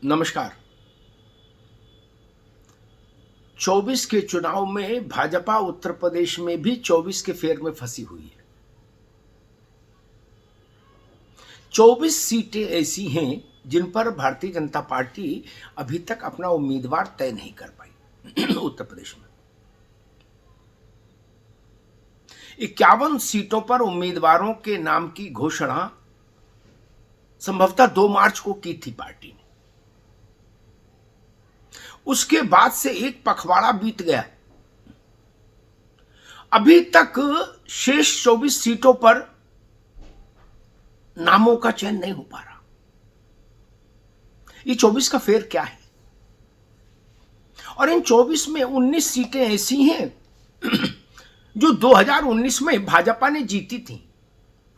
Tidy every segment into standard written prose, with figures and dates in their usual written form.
नमस्कार। 24 के चुनाव में भाजपा उत्तर प्रदेश में भी 24 के फेर में फंसी हुई है। 24 सीटें ऐसी हैं जिन पर भारतीय जनता पार्टी अभी तक अपना उम्मीदवार तय नहीं कर पाई। उत्तर प्रदेश में 51 सीटों पर उम्मीदवारों के नाम की घोषणा संभवतः 2 मार्च को की थी पार्टी ने। उसके बाद से एक पखवाड़ा बीत गया। अभी तक शेष 24 सीटों पर नामों का चयन नहीं हो पा रहा। ये 24 का फेर क्या है? और इन 24 में 19 सीटें ऐसी हैं जो 2019 में भाजपा ने जीती थी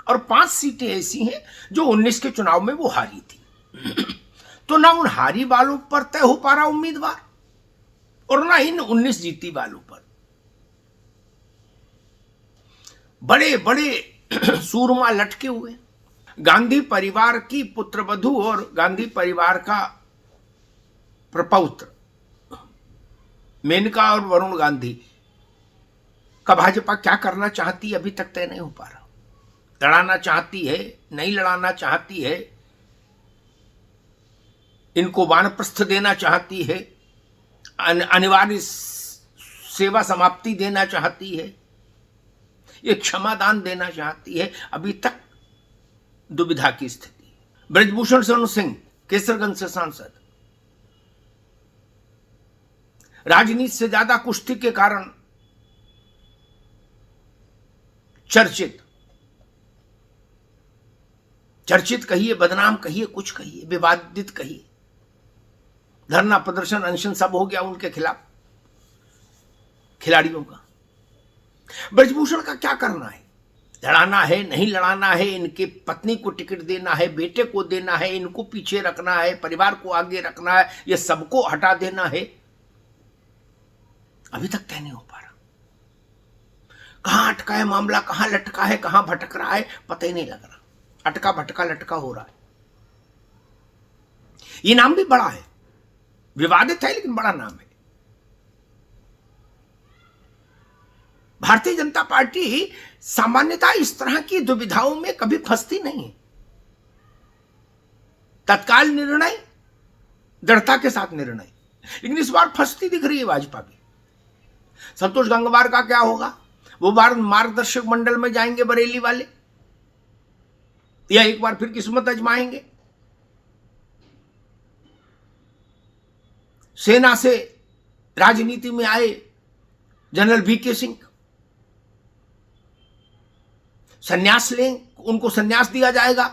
और 5 सीटें ऐसी हैं जो 19 के चुनाव में वो हारी थी। तो ना उन हारी वालों पर तय हो पा रहा उम्मीदवार और ना इन 19 जीती वालों पर। बड़े बड़े सूरमा लटके हुए। गांधी परिवार की पुत्रवधू और गांधी परिवार का प्रपौत्र मेनका और वरुण गांधी का भाजपा क्या करना चाहती है अभी तक तय नहीं हो पा रहा। लड़ाना चाहती है, नहीं लड़ाना चाहती है, इनको वानप्रस्थ देना चाहती है, अनिवार्य सेवा समाप्ति देना चाहती है, ये क्षमादान देना चाहती है, अभी तक दुविधा की स्थिति। ब्रजभूषण शरण सिंह केसरगंज से सांसद, राजनीति से ज्यादा कुश्ती के कारण चर्चित कहिए, बदनाम कहिए, कुछ कहिए, विवादित कहिए, धरना प्रदर्शन अनशन सब हो गया उनके खिलाफ खिलाड़ियों का। ब्रजभूषण का क्या करना है? लड़ाना है, नहीं लड़ाना है, इनके पत्नी को टिकट देना है, बेटे को देना है, इनको पीछे रखना है, परिवार को आगे रखना है, ये सबको हटा देना है। अभी तक तय नहीं हो पा रहा। कहां अटका है मामला, कहां लटका है, कहां भटक रहा है, पता ही नहीं लग रहा। अटका भटका लटका हो रहा है। ये नाम भी बड़ा है, विवादित है लेकिन बड़ा नाम है। भारतीय जनता पार्टी सामान्यतः इस तरह की दुविधाओं में कभी फंसती नहीं है। तत्काल निर्णय, दृढ़ता के साथ निर्णय, लेकिन इस बार फंसती दिख रही है भाजपा भी। संतोष गंगवार का क्या होगा? वो बार मार्गदर्शक मंडल में जाएंगे बरेली वाले, या एक बार फिर किस्मत आजमाएंगे? सेना से राजनीति में आए जनरल वीके सिंह संन्यास लें, उनको संन्यास दिया जाएगा,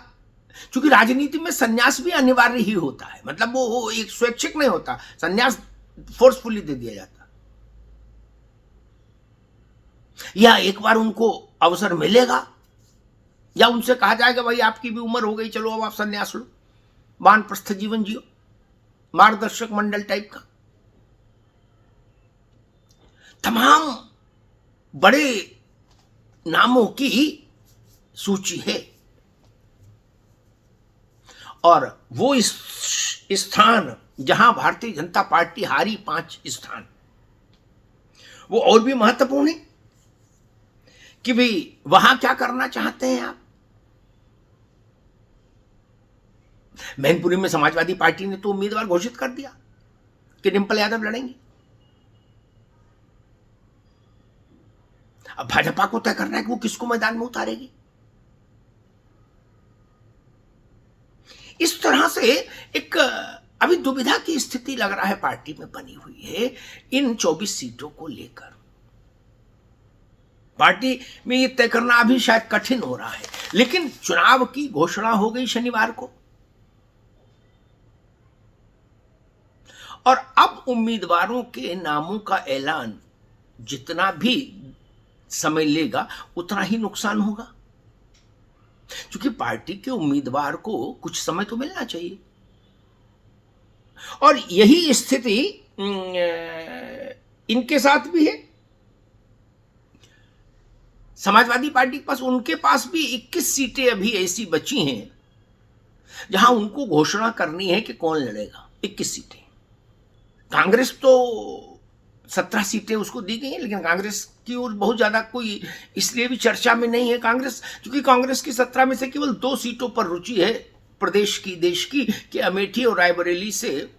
क्योंकि राजनीति में संन्यास भी अनिवार्य ही होता है। मतलब वो एक स्वैच्छिक नहीं होता, संन्यास फोर्सफुली दे दिया जाता। या एक बार उनको अवसर मिलेगा, या उनसे कहा जाएगा भाई आपकी भी उम्र हो गई, चलो अब आप संन्यास लो, वानप्रस्थ जीवन जियो, मार्गदर्शक मंडल टाइप का। तमाम बड़े नामों की सूची है और वो इस स्थान जहां भारतीय जनता पार्टी हारी 5 स्थान, वो और भी महत्वपूर्ण है कि भाई वहां क्या करना चाहते हैं आप। मैनपुरी में समाजवादी पार्टी ने तो उम्मीदवार घोषित कर दिया कि डिंपल यादव लड़ेंगे। अब भाजपा को तय करना है कि वो किसको मैदान में उतारेगी। इस तरह से एक अभी दुविधा की स्थिति लग रहा है पार्टी में बनी हुई है इन 24 सीटों को लेकर। पार्टी में ये तय करना अभी शायद कठिन हो रहा है, लेकिन चुनाव की घोषणा हो गई शनिवार को और अब उम्मीदवारों के नामों का ऐलान जितना भी समय लेगा उतना ही नुकसान होगा, क्योंकि पार्टी के उम्मीदवार को कुछ समय तो मिलना चाहिए। और यही स्थिति इनके साथ भी है। समाजवादी पार्टी के पास, उनके पास भी 21 सीटें अभी ऐसी बची हैं जहां उनको घोषणा करनी है कि कौन लड़ेगा। 21 सीटें। कांग्रेस तो 17 सीटें उसको दी गई हैं, लेकिन कांग्रेस की ओर बहुत ज्यादा कोई इसलिए भी चर्चा में नहीं है कांग्रेस, क्योंकि कांग्रेस की 17 में से केवल 2 सीटों पर रुचि है प्रदेश की, देश की, कि अमेठी और रायबरेली से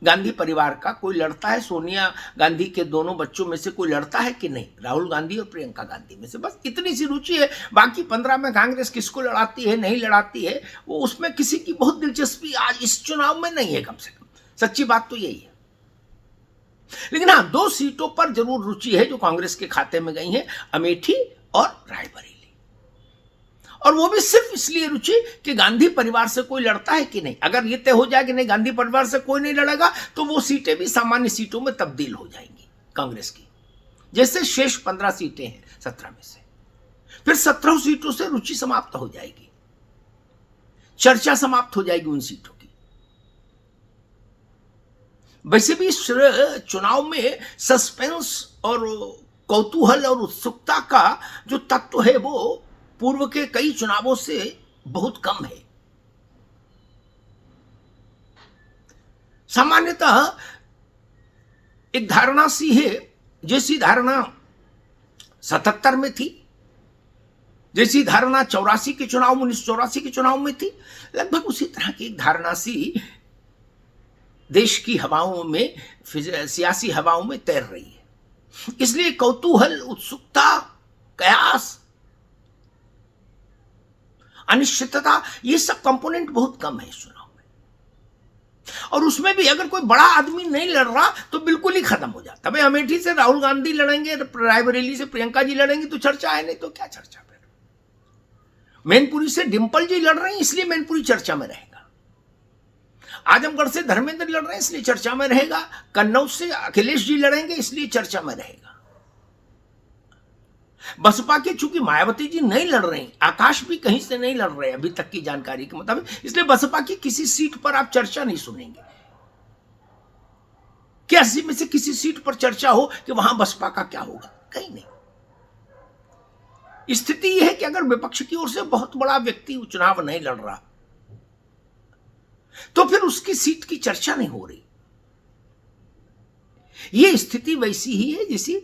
गांधी परिवार का कोई लड़ता है, सोनिया गांधी के दोनों बच्चों में से कोई लड़ता है कि नहीं, राहुल गांधी और प्रियंका गांधी में से, बस इतनी सी रुचि है। बाकी 15 में कांग्रेस किसको लड़ाती है नहीं लड़ाती है, वो उसमें किसी की बहुत दिलचस्पी आज इस चुनाव में नहीं है, कम से कम सच्ची बात तो यही है। लेकिन हाँ, 2 सीटों पर जरूर रुचि है जो कांग्रेस के खाते में गई हैं, अमेठी और रायबरेली, और वो भी सिर्फ इसलिए रुचि कि गांधी परिवार से कोई लड़ता है कि नहीं। अगर ये तय हो जाए कि नहीं, गांधी परिवार से कोई नहीं लड़ेगा, तो वो सीटें भी सामान्य सीटों में तब्दील हो जाएंगी कांग्रेस की, जैसे शेष 15 सीटें हैं 17 में से, फिर 17 सीटों से रुचि समाप्त हो जाएगी, चर्चा समाप्त हो जाएगी उन सीटों की। वैसे भी इस चुनाव में सस्पेंस और कौतूहल और उत्सुकता का जो तत्व है वो पूर्व के कई चुनावों से बहुत कम है। सामान्यतः एक धारणा सी है, जैसी धारणा 77 में थी, जैसी धारणा 84 के चुनाव 1984 के चुनाव में थी, लगभग उसी तरह की एक धारणा सी देश की हवाओं में, सियासी हवाओं में तैर रही है। इसलिए कौतूहल, उत्सुकता, कयास, अनिश्चितता, ये सब कंपोनेंट बहुत कम है इस चुनाव में, और उसमें भी अगर कोई बड़ा आदमी नहीं लड़ रहा तो बिल्कुल ही खत्म हो जाता। भाई अमेठी से राहुल गांधी लड़ेंगे, रायबरेली से प्रियंका जी लड़ेंगी तो चर्चा है, नहीं तो क्या चर्चा। फिर मैनपुरी से डिंपल जी लड़ रही हैं इसलिए मैनपुरी चर्चा में रहेगा, आजमगढ़ से धर्मेंद्र लड़ रहे हैं इसलिए चर्चा में रहेगा, कन्नौज से अखिलेश जी लड़ेंगे इसलिए चर्चा में रहेगा। बसपा के चूंकि मायावती जी नहीं लड़ रही, आकाश भी कहीं से नहीं लड़ रहे अभी तक की जानकारी के मुताबिक, इसलिए बसपा की किसी सीट पर आप चर्चा नहीं सुनेंगे कि 80 में से किसी सीट पर चर्चा हो कि वहां बसपा का क्या होगा, कहीं नहीं। स्थिति यह है कि अगर विपक्ष की ओर से बहुत बड़ा व्यक्ति चुनाव नहीं लड़ रहा तो फिर उसकी सीट की चर्चा नहीं हो रही। यह स्थिति वैसी ही है जैसी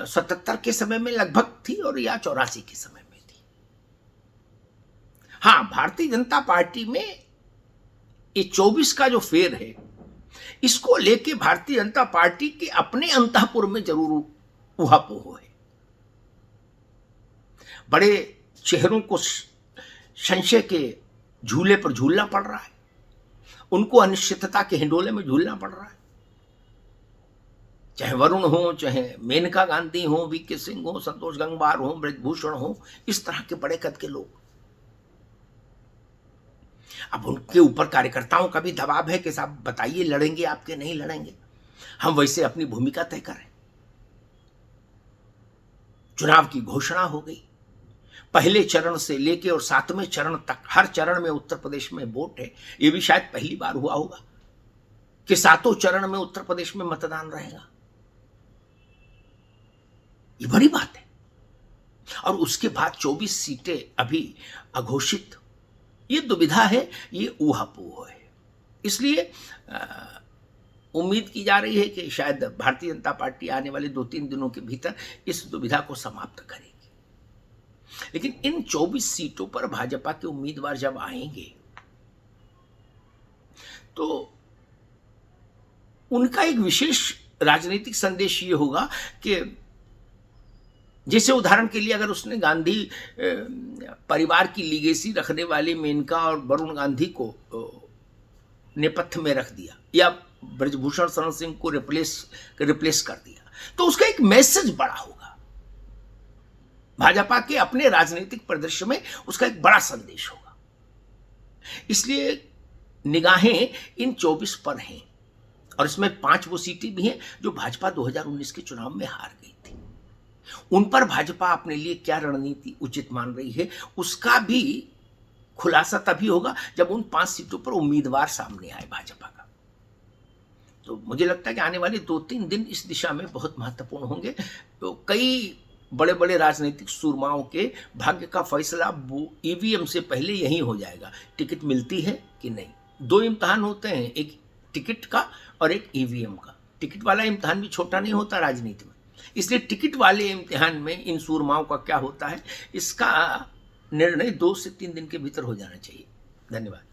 77 के समय में लगभग थी और या 84 के समय में थी। हां, भारतीय जनता पार्टी में ये 24 का जो फेर है, इसको लेके भारतीय जनता पार्टी के अपने अंतःपुर में जरूर उहापोह है। बड़े चेहरों को संशय के झूले पर झूलना पड़ रहा है, उनको अनिश्चितता के हिंडोले में झूलना पड़ रहा है। चाहे वरुण हो, चाहे मेनका गांधी हो, वीके सिंह हो, संतोष गंगवार हो, ब्रजभूषण हो, इस तरह के बड़े कद के लोग, अब उनके ऊपर कार्यकर्ताओं का भी दबाव है कि साहब बताइए लड़ेंगे आपके नहीं लड़ेंगे, हम वैसे अपनी भूमिका तय करें। चुनाव की घोषणा हो गई, पहले चरण से लेके और 7वें चरण तक हर चरण में उत्तर प्रदेश में वोट है। यह भी शायद पहली बार हुआ होगा कि 7 चरण में उत्तर प्रदेश में मतदान रहेगा, ये बड़ी बात है। और उसके बाद 24 सीटें अभी अघोषित, ये दुविधा है, ये ऊहापोह है। इसलिए उम्मीद की जा रही है कि शायद भारतीय जनता पार्टी आने वाले 2-3 दिनों के भीतर इस दुविधा को समाप्त करेगी। लेकिन इन 24 सीटों पर भाजपा के उम्मीदवार जब आएंगे तो उनका एक विशेष राजनीतिक संदेश ये होगा कि जैसे उदाहरण के लिए अगर उसने गांधी परिवार की लीगेसी रखने वाली मेनका और वरुण गांधी को नेपथ्य में रख दिया या ब्रजभूषण शरण सिंह को रिप्लेस कर दिया, तो उसका एक मैसेज बड़ा होगा। भाजपा के अपने राजनीतिक परिदृश्य में उसका एक बड़ा संदेश होगा। इसलिए निगाहें इन 24 पर हैं, और इसमें 5 वो सीटें भी हैं जो भाजपा 2019 के चुनाव में हार गई थी। उन पर भाजपा अपने लिए क्या रणनीति उचित मान रही है, उसका भी खुलासा तभी होगा जब उन 5 सीटों पर उम्मीदवार सामने आए भाजपा का। तो मुझे लगता है कि आने वाले 2-3 दिन इस दिशा में बहुत महत्वपूर्ण होंगे। तो कई बड़े बड़े राजनीतिक सूरमाओं के भाग्य का फैसला ईवीएम से पहले यही हो जाएगा, टिकट मिलती है कि नहीं। 2 इम्तिहान होते हैं, एक टिकट का और एक ईवीएम का। टिकट वाला इम्तिहान भी छोटा नहीं होता राजनीति में, इसलिए टिकट वाले इम्तिहान में इन सूरमाओं का क्या होता है, इसका निर्णय 2 से 3 दिन के भीतर हो जाना चाहिए। धन्यवाद।